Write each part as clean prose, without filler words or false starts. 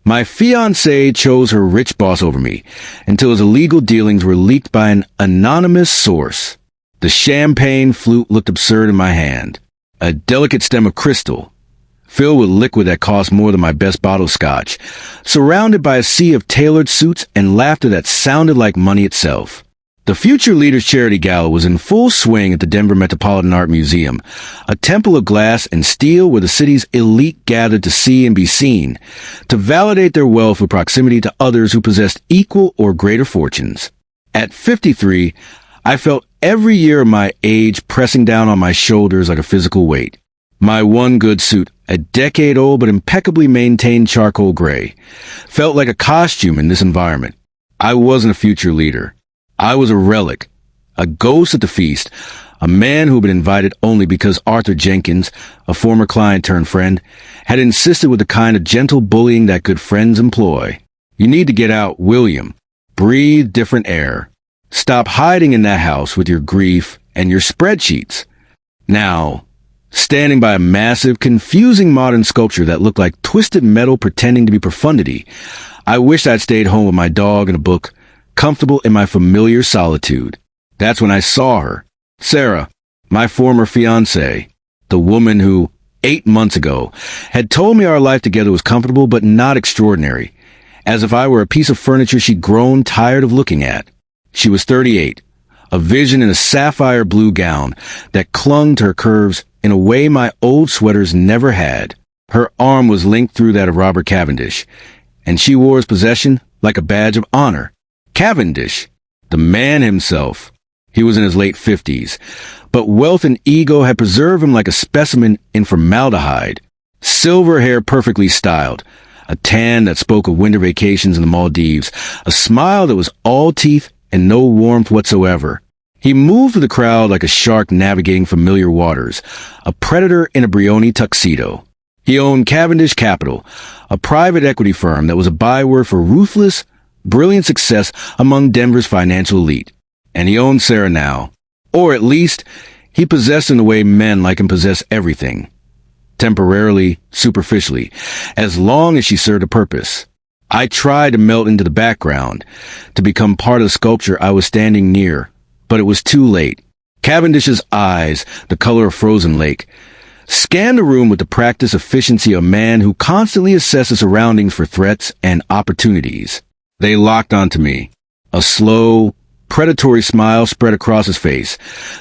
My fiancée chose her rich boss over me until his illegal dealings were leaked by an anonymous source. The champagne flute looked absurd in my hand. A delicate stem of crystal, filled with liquid that cost more than my best bottle of scotch, surrounded by a sea of tailored suits and laughter that sounded like money itself. The Future Leaders Charity Gala was in full swing at the Denver Metropolitan Art Museum, a temple of glass and steel where the city's elite gathered to see and be seen, to validate their wealth with proximity to others who possessed equal or greater fortunes. At 53, I felt every year of my age pressing down on my shoulders like a physical weight. My one good suit, a decade old but impeccably maintained charcoal gray, felt like a costume in this environment. I wasn't a future leader. I was a relic, a ghost at the feast, a man who had been invited only because Arthur Jenkins, a former client turned friend, had insisted with the kind of gentle bullying that good friends employ. You need to get out, William. Breathe different air. Stop hiding in that house with your grief and your spreadsheets. Now, standing by a massive, confusing modern sculpture that looked like twisted metal pretending to be profundity, I wished I'd stayed home with my dog and a book, comfortable in my familiar solitude. That's when I saw her. Sarah, my former fiancée, the woman who, 8 months ago, had told me our life together was comfortable but not extraordinary, as if I were a piece of furniture she'd grown tired of looking at. She was 38, a vision in a sapphire blue gown that clung to her curves in a way my old sweaters never had. Her arm was linked through that of Robert Cavendish, and she wore his possession like a badge of honor. Cavendish, the man himself. He was in his late 50s, but wealth and ego had preserved him like a specimen in formaldehyde. Silver hair perfectly styled, a tan that spoke of winter vacations in the Maldives, a smile that was all teeth and no warmth whatsoever. He moved through the crowd like a shark navigating familiar waters, a predator in a Brioni tuxedo. He owned Cavendish Capital, a private equity firm that was a byword for ruthless, brilliant success among Denver's financial elite. And he owned Sarah now. Or at least, he possessed in the way men like him possess everything. Temporarily, superficially, as long as she served a purpose. I tried to melt into the background, to become part of the sculpture I was standing near, but it was too late. Cavendish's eyes, the color of frozen lake, scanned the room with the practiced efficiency of a man who constantly assesses surroundings for threats and opportunities. They locked onto me. A slow, predatory smile spread across his face,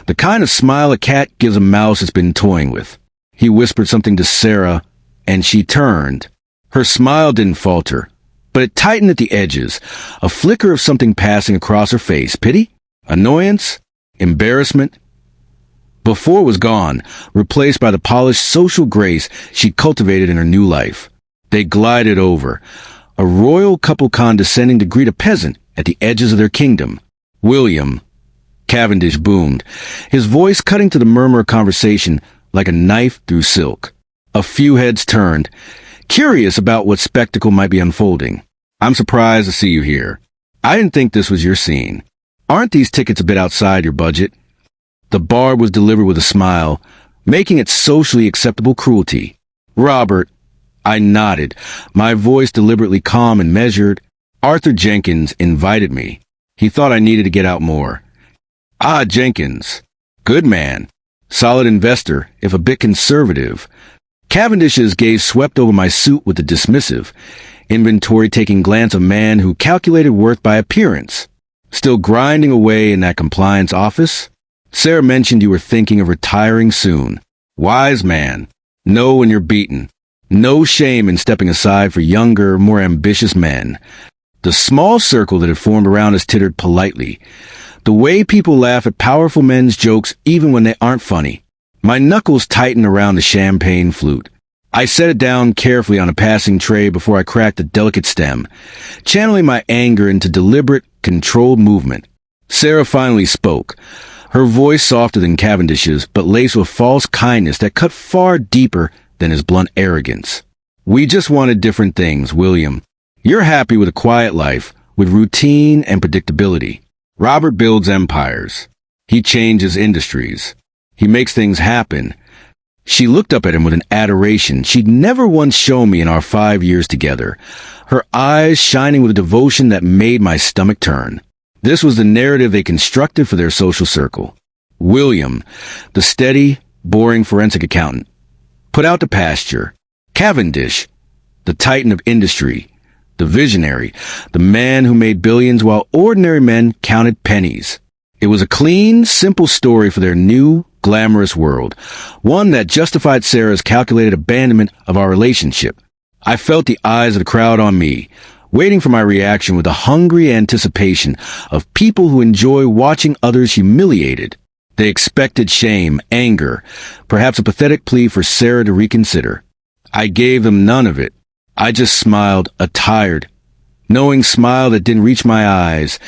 the kind of smile a cat gives a mouse it's been toying with. He whispered something to Sarah, and she turned. Her smile didn't falter, but it tightened at the edges, a flicker of something passing across her face. Pity? Annoyance? Embarrassment? Before it was gone, replaced by the polished social grace she cultivated in her new life. They glided over, a royal couple condescending to greet a peasant at the edges of their kingdom. William, Cavendish boomed, his voice cutting to the murmur of conversation like a knife through silk. A few heads turned, curious about what spectacle might be unfolding. I'm surprised to see you here. I didn't think this was your scene. Aren't these tickets a bit outside your budget? The barb was delivered with a smile, making it socially acceptable cruelty. Robert, I nodded, my voice deliberately calm and measured. Arthur Jenkins invited me. He thought I needed to get out more. Ah, Jenkins. Good man. Solid investor, if a bit conservative. Cavendish's gaze swept over my suit with a dismissive, inventory-taking glance of man who calculated worth by appearance. Still grinding away in that compliance office? Sarah mentioned you were thinking of retiring soon. Wise man. Know when you're beaten. No shame in stepping aside for younger, more ambitious men. The small circle that had formed around us tittered politely. The way people laugh at powerful men's jokes even when they aren't funny. My knuckles tightened around the champagne flute. I set it down carefully on a passing tray before I cracked the delicate stem, channeling my anger into deliberate, controlled movement. Sarah finally spoke, her voice softer than Cavendish's, but laced with false kindness that cut far deeper than his blunt arrogance. We just wanted different things, William. You're happy with a quiet life, with routine and predictability. Robert builds empires. He changes industries. He makes things happen. She looked up at him with an adoration she'd never once shown me in our 5 years together, her eyes shining with a devotion that made my stomach turn. This was the narrative they constructed for their social circle. William, the steady, boring forensic accountant, put out to pasture. Cavendish, the titan of industry, the visionary, the man who made billions while ordinary men counted pennies. It was a clean, simple story for their new, glamorous world, one that justified Sarah's calculated abandonment of our relationship. I felt the eyes of the crowd on me, waiting for my reaction with a hungry anticipation of people who enjoy watching others humiliated. They expected shame, anger, perhaps a pathetic plea for Sarah to reconsider. I gave them none of it. I just smiled, a tired, knowing smile that didn't reach my eyes,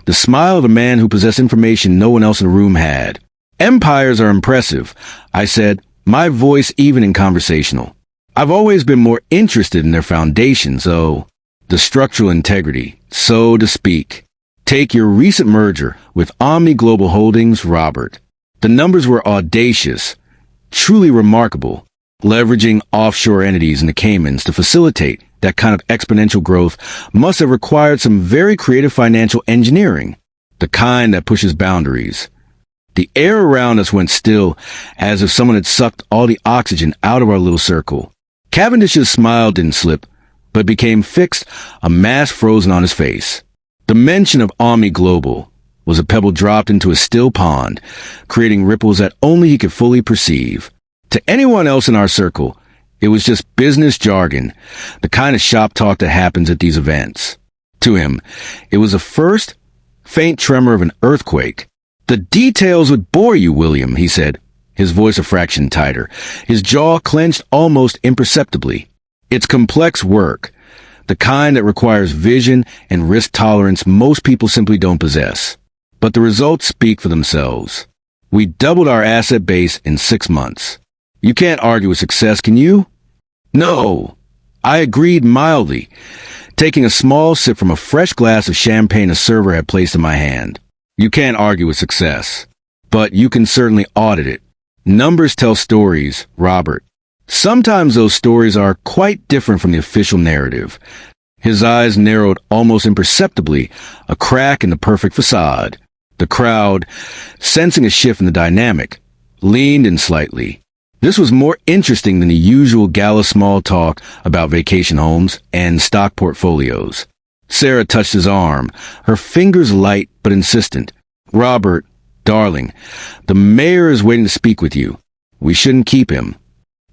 the smile of a man who possessed information no one else in the room had. Empires are impressive, I said, my voice even and conversational. I've always been more interested in their foundations, though. The structural integrity, so to speak. Take your recent merger with Omni Global Holdings, Robert. The numbers were audacious, truly remarkable, leveraging offshore entities in the Caymans to facilitate that kind of exponential growth must have required some very creative financial engineering, the kind that pushes boundaries. The air around us went still, as if someone had sucked all the oxygen out of our little circle. Cavendish's smile didn't slip, but became fixed, a mask frozen on his face. The mention of Omni Global was a pebble dropped into a still pond, creating ripples that only he could fully perceive. To anyone else in our circle, it was just business jargon, the kind of shop talk that happens at these events. To him, it was a first, faint tremor of an earthquake. The details would bore you, William, he said, his voice a fraction tighter, his jaw clenched almost imperceptibly. It's complex work, the kind that requires vision and risk tolerance most people simply don't possess. But the results speak for themselves. We doubled our asset base in 6 months. You can't argue with success, can you? No. I agreed mildly, taking a small sip from a fresh glass of champagne a server had placed in my hand. You can't argue with success, but you can certainly audit it. Numbers tell stories, Robert. Sometimes those stories are quite different from the official narrative. His eyes narrowed almost imperceptibly, a crack in the perfect facade. The crowd, sensing a shift in the dynamic, leaned in slightly. This was more interesting than the usual gala small talk about vacation homes and stock portfolios. Sarah touched his arm, her fingers light but insistent. Robert, darling, the mayor is waiting to speak with you. We shouldn't keep him.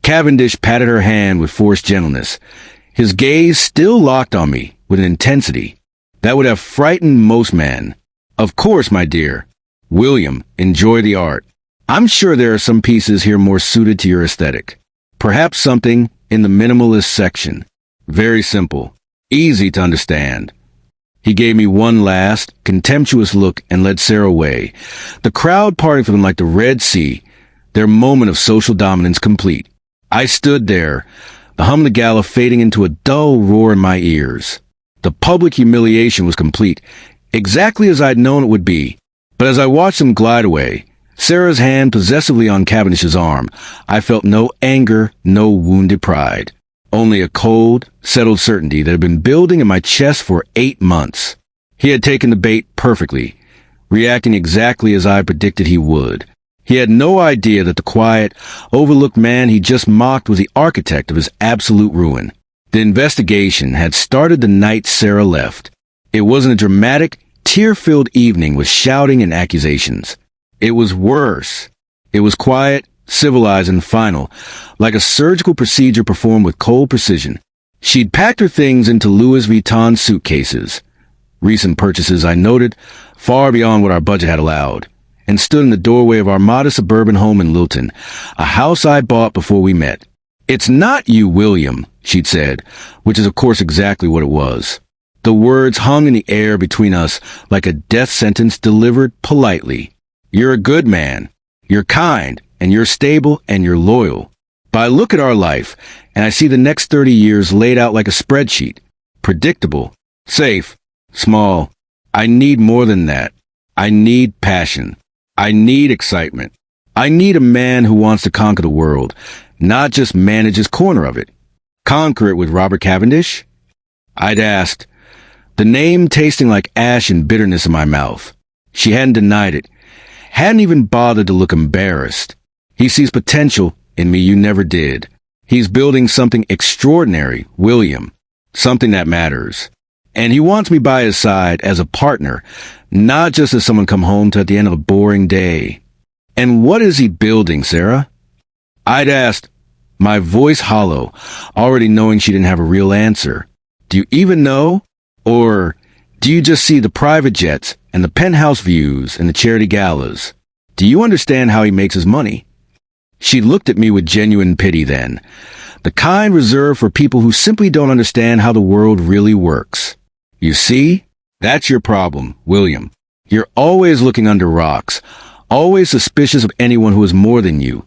Cavendish patted her hand with forced gentleness, his gaze still locked on me with an intensity that would have frightened most men. Of course, my dear. William, enjoy the art. I'm sure there are some pieces here more suited to your aesthetic. Perhaps something in the minimalist section. Very simple, easy to understand. He gave me one last, contemptuous look and led Sarah away, the crowd parting for them like the Red Sea, their moment of social dominance complete. I stood there, the hum of the gala fading into a dull roar in my ears. The public humiliation was complete, exactly as I'd known it would be. But as I watched them glide away, Sarah's hand possessively on Cavendish's arm, I felt no anger, no wounded pride. Only a cold, settled certainty that had been building in my chest for 8 months. He had taken the bait perfectly, reacting exactly as I predicted he would. He had no idea that the quiet, overlooked man he just mocked was the architect of his absolute ruin. The investigation had started the night Sarah left. It wasn't a dramatic, tear-filled evening with shouting and accusations. It was worse. It was quiet, civilized, and final, like a surgical procedure performed with cold precision. She'd packed her things into Louis Vuitton suitcases, recent purchases I noted, far beyond what our budget had allowed, and stood in the doorway of our modest suburban home in Lilton, a house I bought before we met. "It's not you, William," she'd said, which is of course exactly what it was. The words hung in the air between us like a death sentence delivered politely. "You're a good man. You're kind, and you're stable, and you're loyal. But I look at our life, and I see the next 30 years laid out like a spreadsheet. Predictable, safe, small. I need more than that. I need passion. I need excitement. I need a man who wants to conquer the world, not just manage his corner of it. Conquer it with Robert Cavendish? I'd asked, the name tasting like ash and bitterness in my mouth. She hadn't denied it, hadn't even bothered to look embarrassed. He sees potential in me you never did. He's building something extraordinary, William, something that matters. And he wants me by his side as a partner, not just as someone come home to at the end of a boring day. And what is he building, Sarah? I'd asked, my voice hollow, already knowing she didn't have a real answer. Do you even know? Or do you just see the private jets and the penthouse views and the charity galas? Do you understand how he makes his money? She looked at me with genuine pity then, the kind reserved for people who simply don't understand how the world really works. You see, that's your problem, William. You're always looking under rocks, always suspicious of anyone who is more than you,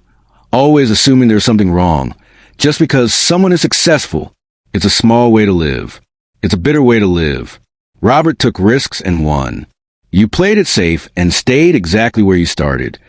always assuming there's something wrong. Just because someone is successful, it's a small way to live. It's a bitter way to live. Robert took risks and won. You played it safe and stayed exactly where you started.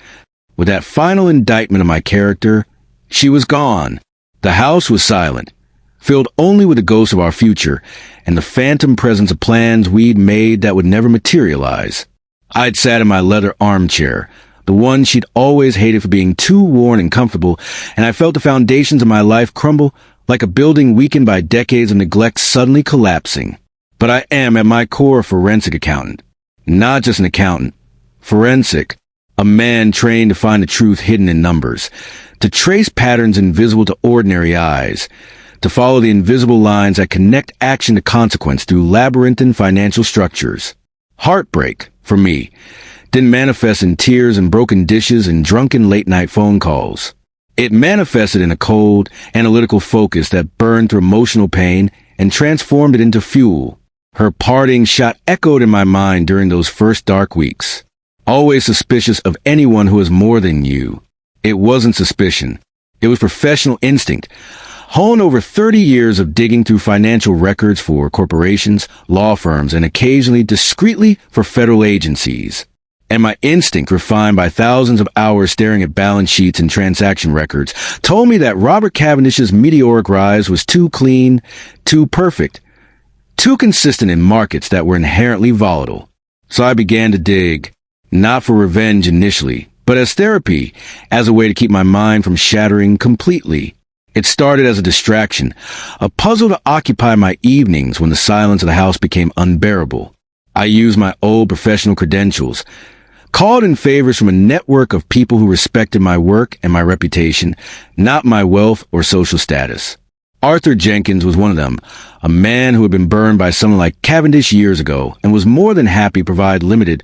With that final indictment of my character, she was gone. The house was silent, filled only with the ghosts of our future and the phantom presence of plans we'd made that would never materialize. I'd sat in my leather armchair, the one she'd always hated for being too worn and comfortable, and I felt the foundations of my life crumble like a building weakened by decades of neglect suddenly collapsing. But I am, at my core, a forensic accountant. Not just an accountant. Forensic. A man trained to find the truth hidden in numbers, to trace patterns invisible to ordinary eyes, to follow the invisible lines that connect action to consequence through labyrinthine financial structures. Heartbreak, for me, didn't manifest in tears and broken dishes and drunken late-night phone calls. It manifested in a cold, analytical focus that burned through emotional pain and transformed it into fuel. Her parting shot echoed in my mind during those first dark weeks. Always suspicious of anyone who is more than you. It wasn't suspicion. It was professional instinct, honed over 30 years of digging through financial records for corporations, law firms, and occasionally discreetly for federal agencies. And my instinct, refined by thousands of hours staring at balance sheets and transaction records, told me that Robert Cavendish's meteoric rise was too clean, too perfect, too consistent in markets that were inherently volatile. So I began to dig, not for revenge initially, but as therapy, as a way to keep my mind from shattering completely. It started as a distraction, a puzzle to occupy my evenings when the silence of the house became unbearable. I used my old professional credentials, called in favors from a network of people who respected my work and my reputation, not my wealth or social status. Arthur Jenkins was one of them, a man who had been burned by someone like Cavendish years ago and was more than happy to provide limited,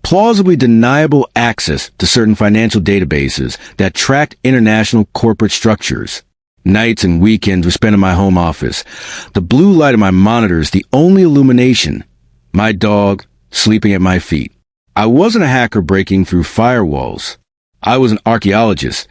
plausibly deniable access to certain financial databases that tracked international corporate structures. Nights and weekends were spent in my home office, the blue light of my monitors the only illumination, my dog sleeping at my feet. I wasn't a hacker breaking through firewalls. I was an archaeologist,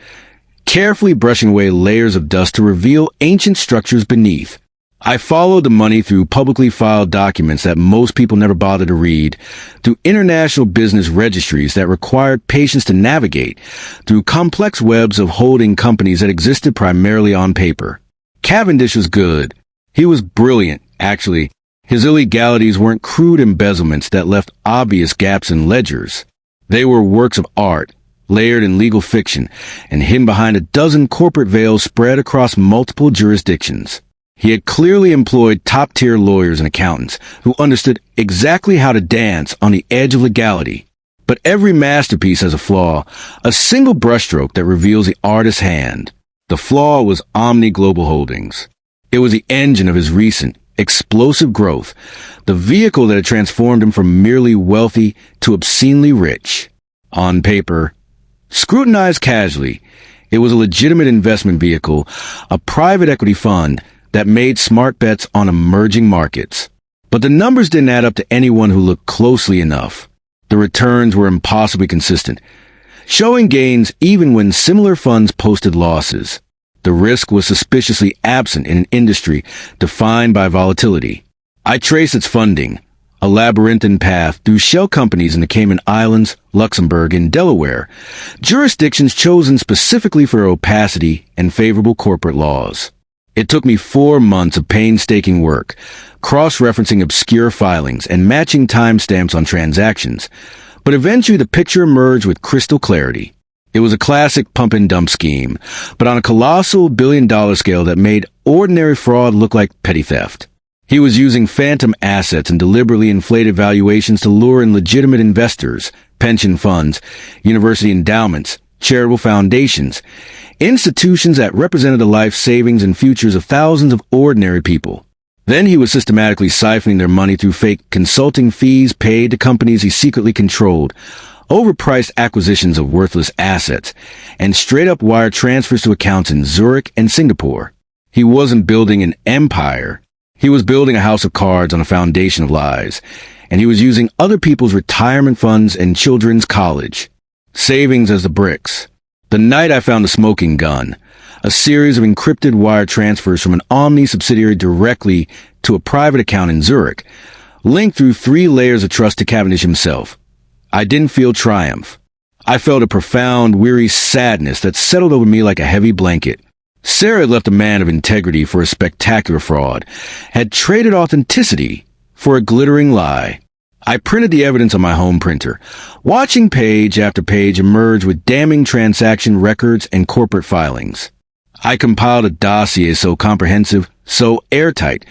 carefully brushing away layers of dust to reveal ancient structures beneath. I followed the money through publicly filed documents that most people never bothered to read, through international business registries that required patience to navigate, through complex webs of holding companies that existed primarily on paper. Cavendish was good. He was brilliant, actually. His illegalities weren't crude embezzlements that left obvious gaps in ledgers. They were works of art, layered in legal fiction, and hidden behind a dozen corporate veils spread across multiple jurisdictions. He had clearly employed top-tier lawyers and accountants who understood exactly how to dance on the edge of legality. But every masterpiece has a flaw, a single brushstroke that reveals the artist's hand. The flaw was Omni Global Holdings. It was the engine of his recent, explosive growth, the vehicle that had transformed him from merely wealthy to obscenely rich. On paper, scrutinized casually, it was a legitimate investment vehicle, a private equity fund that made smart bets on emerging markets. But the numbers didn't add up to anyone who looked closely enough. The returns were impossibly consistent, showing gains even when similar funds posted losses. The risk was suspiciously absent in an industry defined by volatility. I traced its funding, a labyrinthine path through shell companies in the Cayman Islands, Luxembourg, and Delaware, jurisdictions chosen specifically for opacity and favorable corporate laws. It took me 4 months of painstaking work, cross-referencing obscure filings and matching timestamps on transactions, but eventually the picture emerged with crystal clarity. It was a classic pump-and-dump scheme, but on a colossal billion-dollar scale that made ordinary fraud look like petty theft. He was using phantom assets and deliberately inflated valuations to lure in legitimate investors, pension funds, university endowments, charitable foundations, institutions that represented the life savings and futures of thousands of ordinary people. Then he was systematically siphoning their money through fake consulting fees paid to companies he secretly controlled, overpriced acquisitions of worthless assets, and straight-up wire transfers to accounts in Zurich and Singapore. He wasn't building an empire. He was building a house of cards on a foundation of lies, and he was using other people's retirement funds and children's college savings as the bricks. The night I found the smoking gun, a series of encrypted wire transfers from an Omni subsidiary directly to a private account in Zurich, linked through 3 layers of trust to Cavendish himself. I didn't feel triumph. I felt a profound, weary sadness that settled over me like a heavy blanket. Sarah had left a man of integrity for a spectacular fraud, had traded authenticity for a glittering lie. I printed the evidence on my home printer, watching page after page emerge with damning transaction records and corporate filings. I compiled a dossier so comprehensive, so airtight,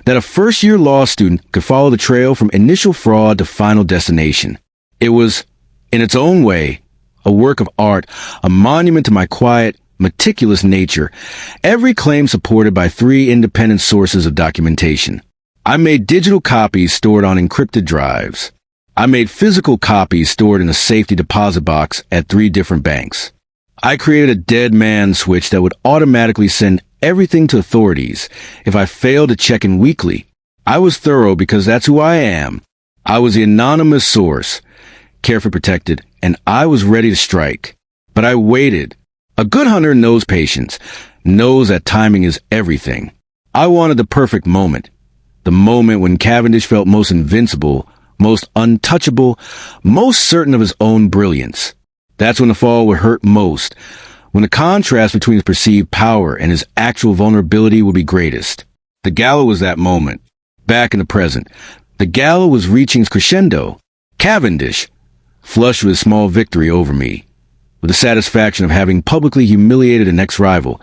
that a first-year law student could follow the trail from initial fraud to final destination. It was, in its own way, a work of art, a monument to my quiet, meticulous nature, every claim supported by 3 independent sources of documentation. I made digital copies stored on encrypted drives. I made physical copies stored in a safety deposit box at 3 different banks. I created a dead man switch that would automatically send everything to authorities if I failed to check in weekly. I was thorough because that's who I am. I was the anonymous source, carefully protected, and I was ready to strike. But I waited. A good hunter knows patience, knows that timing is everything. I wanted the perfect moment. The moment when Cavendish felt most invincible, most untouchable, most certain of his own brilliance. That's when the fall would hurt most, when the contrast between his perceived power and his actual vulnerability would be greatest. The gala was that moment. Back in the present, the gala was reaching its crescendo. Cavendish, flushed with a small victory over me, with the satisfaction of having publicly humiliated an ex-rival,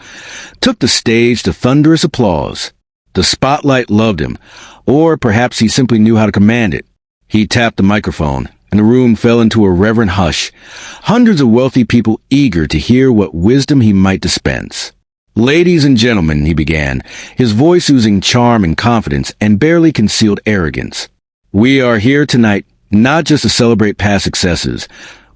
took the stage to thunderous applause. The spotlight loved him, or perhaps he simply knew how to command it. He tapped the microphone, and the room fell into a reverent hush, hundreds of wealthy people eager to hear what wisdom he might dispense. "Ladies and gentlemen," he began, his voice oozing charm and confidence and barely concealed arrogance. "We are here tonight not just to celebrate past successes,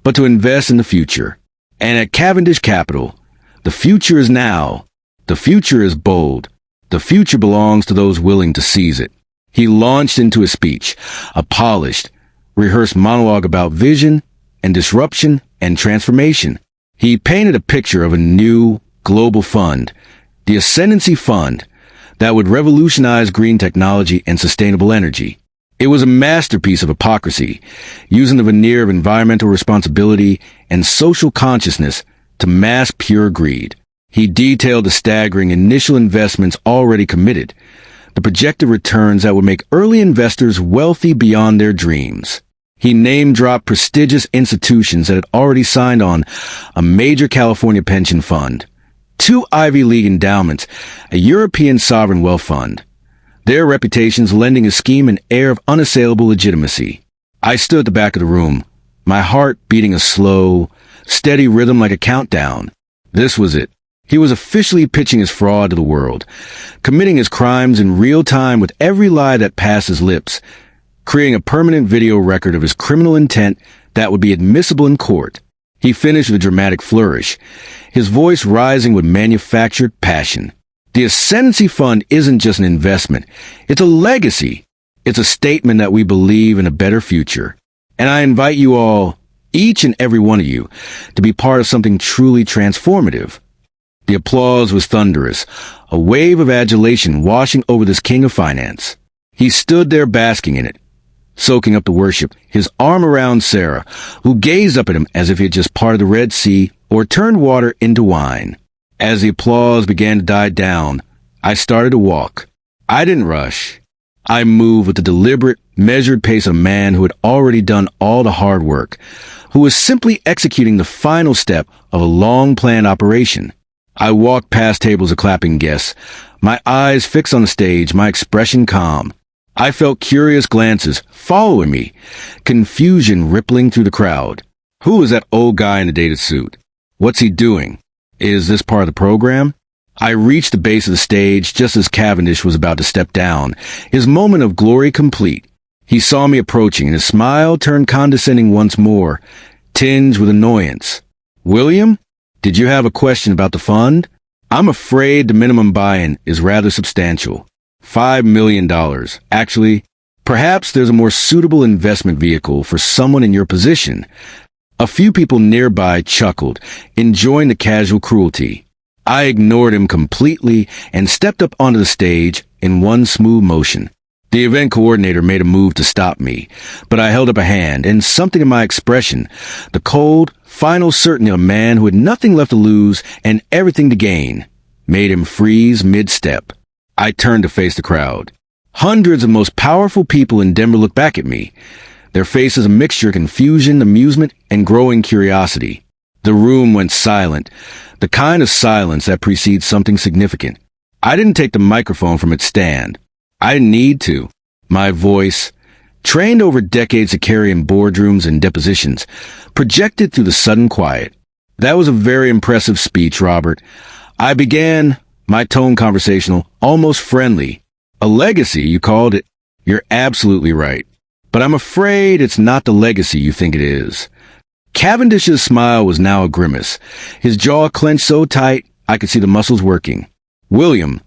but to invest in the future. And at Cavendish Capital, the future is now. The future is bold. The future belongs to those willing to seize it." He launched into a speech, a polished, rehearsed monologue about vision and disruption and transformation. He painted a picture of a new, global fund, the Ascendancy Fund, that would revolutionize green technology and sustainable energy. It was a masterpiece of hypocrisy, using the veneer of environmental responsibility and social consciousness to mask pure greed. He detailed the staggering initial investments already committed, the projected returns that would make early investors wealthy beyond their dreams. He name-dropped prestigious institutions that had already signed on: a major California pension fund, 2 Ivy League endowments, a European sovereign wealth fund, their reputations lending his scheme an air of unassailable legitimacy. I stood at the back of the room, my heart beating a slow, steady rhythm like a countdown. This was it. He was officially pitching his fraud to the world, committing his crimes in real time with every lie that passed his lips, creating a permanent video record of his criminal intent that would be admissible in court. He finished with a dramatic flourish, his voice rising with manufactured passion. The Ascendancy Fund isn't just an investment. It's a legacy. It's a statement that we believe in a better future. And I invite you all, each and every one of you, to be part of something truly transformative. The applause was thunderous, a wave of adulation washing over this king of finance. He stood there basking in it, soaking up the worship, his arm around Sarah, who gazed up at him as if he had just parted the Red Sea or turned water into wine. As the applause began to die down, I started to walk. I didn't rush. I moved with the deliberate, measured pace of a man who had already done all the hard work, who was simply executing the final step of a long-planned operation. I walked past tables of clapping guests, my eyes fixed on the stage, my expression calm. I felt curious glances following me, confusion rippling through the crowd. Who is that old guy in the dated suit? What's he doing? Is this part of the program? I reached the base of the stage just as Cavendish was about to step down, his moment of glory complete. He saw me approaching, and his smile turned condescending once more, tinged with annoyance. "William, did you have a question about the fund? I'm afraid the minimum buy-in is rather substantial. $5 million. Actually, perhaps there's a more suitable investment vehicle for someone in your position." A few people nearby chuckled, enjoying the casual cruelty. I ignored him completely and stepped up onto the stage in one smooth motion. The event coordinator made a move to stop me, but I held up a hand, and something in my expression, the cold, final certainty of a man who had nothing left to lose and everything to gain, made him freeze mid-step. I turned to face the crowd. Hundreds of most powerful people in Denver looked back at me, their faces a mixture of confusion, amusement, and growing curiosity. The room went silent, the kind of silence that precedes something significant. I didn't take the microphone from its stand. I didn't need to. My voice, trained over decades to carry in boardrooms and depositions, projected through the sudden quiet. "That was a very impressive speech, Robert." I began, my tone conversational, almost friendly. "A legacy, you called it." "You're absolutely right. But I'm afraid it's not the legacy you think it is." Cavendish's smile was now a grimace, his jaw clenched so tight I could see the muscles working. "William,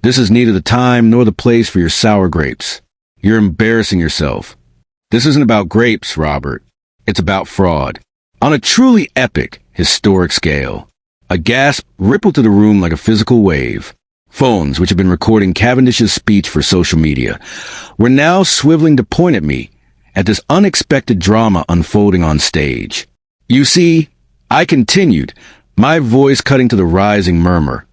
this is neither the time nor the place for your sour grapes. You're embarrassing yourself. This isn't about grapes, Robert. It's about fraud. On a truly epic, historic scale." A gasp rippled through the room like a physical wave. Phones, which had been recording Cavendish's speech for social media, were now swiveling to point at me, at this unexpected drama unfolding on stage. "You see," I continued, my voice cutting to the rising murmur.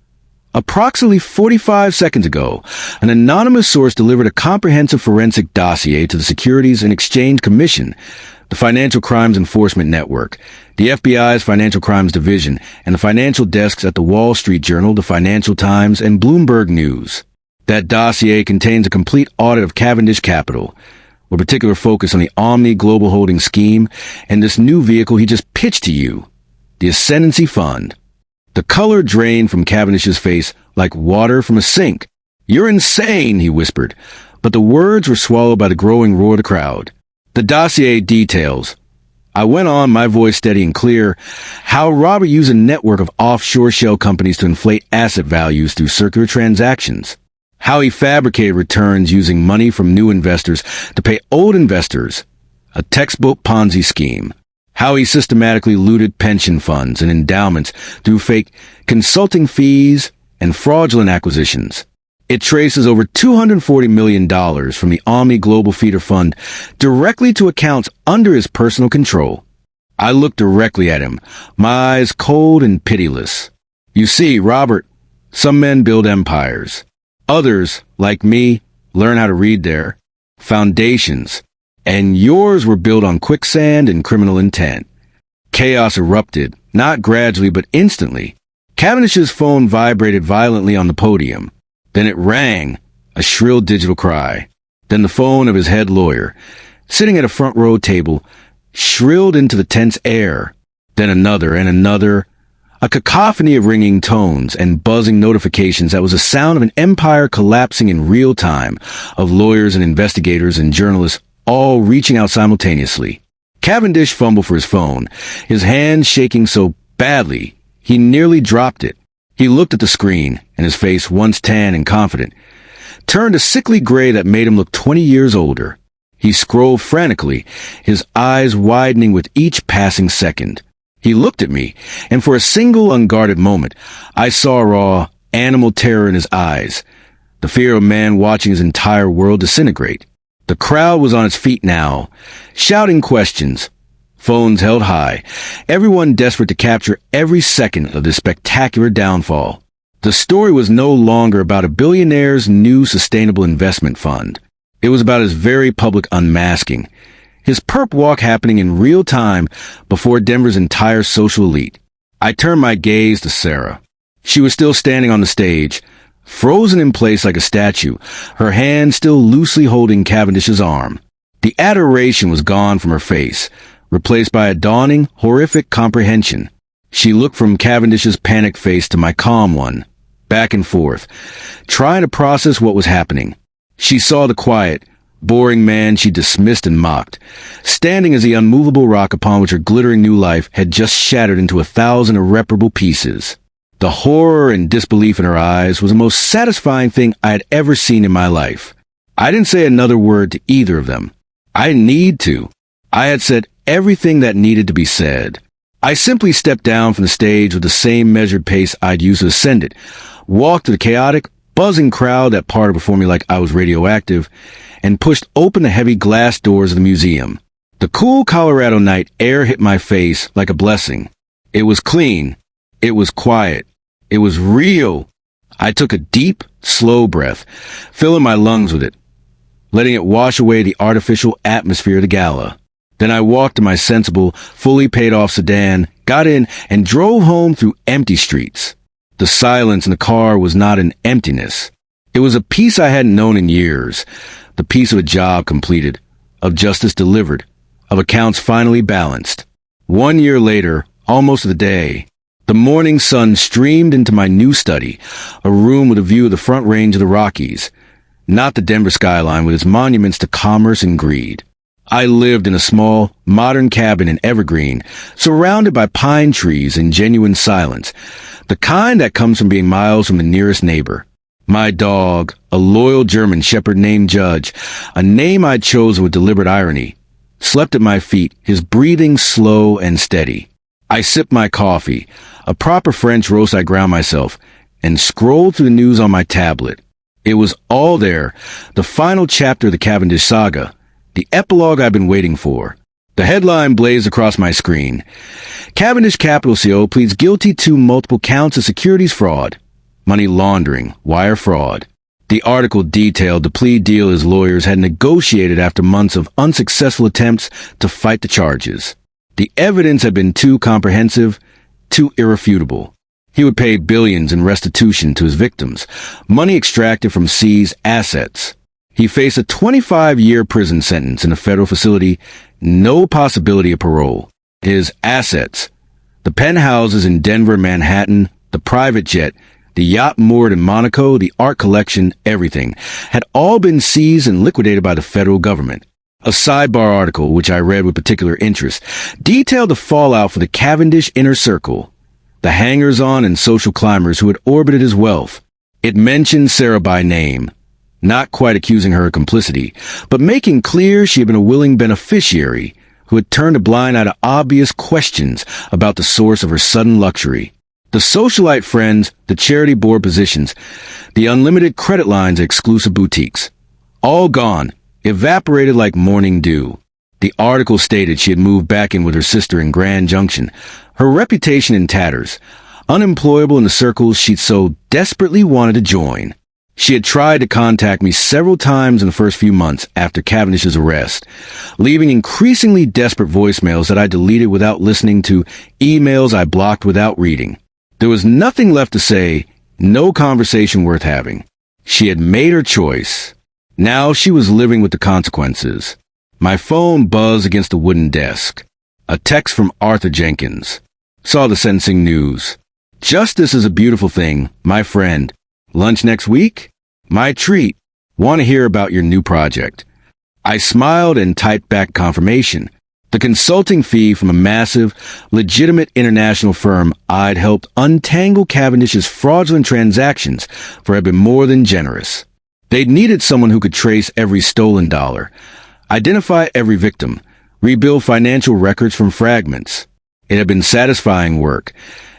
"Approximately 45 seconds ago, an anonymous source delivered a comprehensive forensic dossier to the Securities and Exchange Commission, the Financial Crimes Enforcement Network, the FBI's Financial Crimes Division, and the financial desks at the Wall Street Journal, the Financial Times, and Bloomberg News. That dossier contains a complete audit of Cavendish Capital, with particular focus on the Omni Global Holding scheme and this new vehicle he just pitched to you, the Ascendancy Fund." The color drained from Cavendish's face like water from a sink. "You're insane," he whispered, but the words were swallowed by the growing roar of the crowd. "The dossier details," I went on, my voice steady and clear, "how Robert used a network of offshore shell companies to inflate asset values through circular transactions. How he fabricated returns using money from new investors to pay old investors, a textbook Ponzi scheme. How he systematically looted pension funds and endowments through fake consulting fees and fraudulent acquisitions. It traces over $240 million from the Omni Global Feeder Fund directly to accounts under his personal control." I looked directly at him, my eyes cold and pitiless. "You see, Robert, some men build empires. Others, like me, learn how to read their foundations. And yours were built on quicksand and criminal intent." Chaos erupted, not gradually but instantly. Cavendish's phone vibrated violently on the podium. Then it rang, a shrill digital cry. Then the phone of his head lawyer, sitting at a front row table, shrilled into the tense air. Then another and another, a cacophony of ringing tones and buzzing notifications that was the sound of an empire collapsing in real time, of lawyers and investigators and journalists all reaching out simultaneously. Cavendish fumbled for his phone, his hand shaking so badly he nearly dropped it. He looked at the screen, and his face, once tan and confident, turned a sickly gray that made him look 20 years older. He scrolled frantically, his eyes widening with each passing second. He looked at me, and for a single unguarded moment, I saw raw, animal terror in his eyes, the fear of a man watching his entire world disintegrate. The crowd was on its feet now, shouting questions, phones held high, everyone desperate to capture every second of this spectacular downfall. The story was no longer about a billionaire's new sustainable investment fund. It was about his very public unmasking, his perp walk happening in real time before Denver's entire social elite. I turned my gaze to Sarah. She was still standing on the stage, frozen in place like a statue, her hand still loosely holding Cavendish's arm. The adoration was gone from her face, replaced by a dawning, horrific comprehension. She looked from Cavendish's panicked face to my calm one, back and forth, trying to process what was happening. She saw the quiet, boring man she dismissed and mocked, standing as the unmovable rock upon which her glittering new life had just shattered into 1,000 irreparable pieces. The horror and disbelief in her eyes was the most satisfying thing I had ever seen in my life. I didn't say another word to either of them. I didn't need to. I had said everything that needed to be said. I simply stepped down from the stage with the same measured pace I'd used to ascend it, walked to the chaotic, buzzing crowd that parted before me like I was radioactive, and pushed open the heavy glass doors of the museum. The cool Colorado night air hit my face like a blessing. It was clean. It was quiet. It was real. I took a deep, slow breath, filling my lungs with it, letting it wash away the artificial atmosphere of the gala. Then I walked to my sensible, fully paid-off sedan, got in, and drove home through empty streets. The silence in the car was not an emptiness. It was a peace I hadn't known in years, the peace of a job completed, of justice delivered, of accounts finally balanced. 1 year later, almost to the day, the morning sun streamed into my new study, a room with a view of the Front Range of the Rockies, not the Denver skyline with its monuments to commerce and greed. I lived in a small, modern cabin in Evergreen, surrounded by pine trees and genuine silence, the kind that comes from being miles from the nearest neighbor. My dog, a loyal German shepherd named Judge, a name I'd chosen with deliberate irony, slept at my feet, his breathing slow and steady. I sipped my coffee, a proper French roast I ground myself, and scrolled through the news on my tablet. It was all there, the final chapter of the Cavendish saga, the epilogue I've been waiting for. The headline blazed across my screen. Cavendish Capital CO pleads guilty to multiple counts of securities fraud, money laundering, wire fraud. The article detailed the plea deal his lawyers had negotiated after months of unsuccessful attempts to fight the charges. The evidence had been too comprehensive, too irrefutable. He would pay billions in restitution to his victims, money extracted from seized assets. He faced a 25-year prison sentence in a federal facility, no possibility of parole. His assets, the penthouses in Denver and Manhattan, the private jet, the yacht moored in Monaco, the art collection, everything, had all been seized and liquidated by the federal government. A sidebar article, which I read with particular interest, detailed the fallout for the Cavendish inner circle, the hangers-on and social climbers who had orbited his wealth. It mentioned Sarah by name, not quite accusing her of complicity, but making clear she had been a willing beneficiary who had turned a blind eye to obvious questions about the source of her sudden luxury. The socialite friends, the charity board positions, the unlimited credit lines at exclusive boutiques. All gone, evaporated like morning dew. The article stated she had moved back in with her sister in Grand Junction, her reputation in tatters, unemployable in the circles she'd so desperately wanted to join. She had tried to contact me several times in the first few months after Cavendish's arrest, leaving increasingly desperate voicemails that I deleted without listening to, emails I blocked without reading. There was nothing left to say, no conversation worth having. She had made her choice. Now she was living with the consequences. My phone buzzed against the wooden desk. A text from Arthur Jenkins. Saw the sentencing news. Justice is a beautiful thing, my friend. Lunch next week? My treat. Want to hear about your new project. I smiled and typed back confirmation. The consulting fee from a massive, legitimate international firm I'd helped untangle Cavendish's fraudulent transactions for had been more than generous. They'd needed someone who could trace every stolen dollar, identify every victim, rebuild financial records from fragments. It had been satisfying work,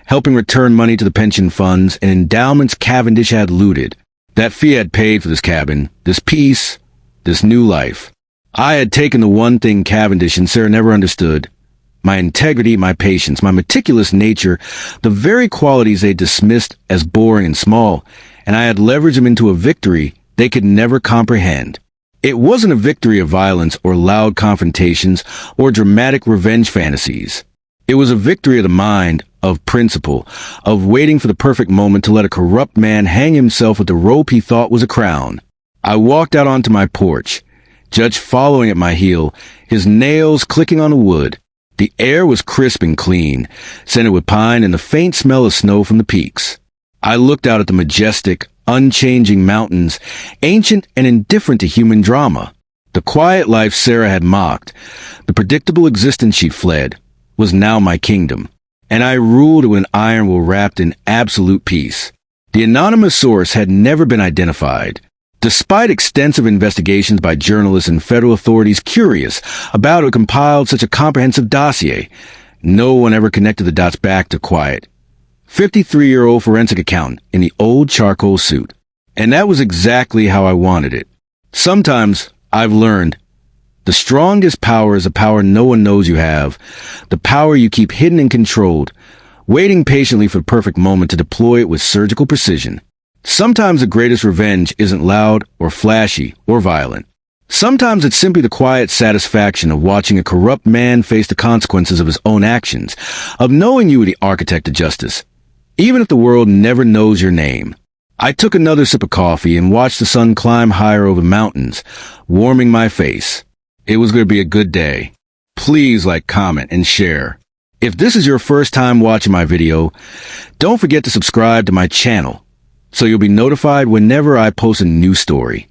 helping return money to the pension funds and endowments Cavendish had looted. That fee had paid for this cabin, this peace, this new life. I had taken the one thing Cavendish and Sarah never understood: my integrity, my patience, my meticulous nature, the very qualities they dismissed as boring and small, and I had leveraged them into a victory they could never comprehend. It wasn't a victory of violence or loud confrontations or dramatic revenge fantasies. It was a victory of the mind, of principle, of waiting for the perfect moment to let a corrupt man hang himself with the rope he thought was a crown. I walked out onto my porch, Judge following at my heel, his nails clicking on the wood. The air was crisp and clean, scented with pine and the faint smell of snow from the peaks. I looked out at the majestic, unchanging mountains, ancient and indifferent to human drama. The quiet life Sarah had mocked, the predictable existence she'd fled, was now my kingdom, and I ruled it with an iron will wrapped in absolute peace. The anonymous source had never been identified, despite extensive investigations by journalists and federal authorities curious about who compiled such a comprehensive dossier. No one ever connected the dots back to quiet 53-year-old forensic accountant in the old charcoal suit. And that was exactly how I wanted it. Sometimes, I've learned, the strongest power is a power no one knows you have, the power you keep hidden and controlled, waiting patiently for the perfect moment to deploy it with surgical precision. Sometimes the greatest revenge isn't loud or flashy or violent. Sometimes it's simply the quiet satisfaction of watching a corrupt man face the consequences of his own actions, of knowing you were the architect of justice, even if the world never knows your name. I took another sip of coffee and watched the sun climb higher over the mountains, warming my face. It was going to be a good day. Please like, comment, and share. If this is your first time watching my video, don't forget to subscribe to my channel so you'll be notified whenever I post a new story.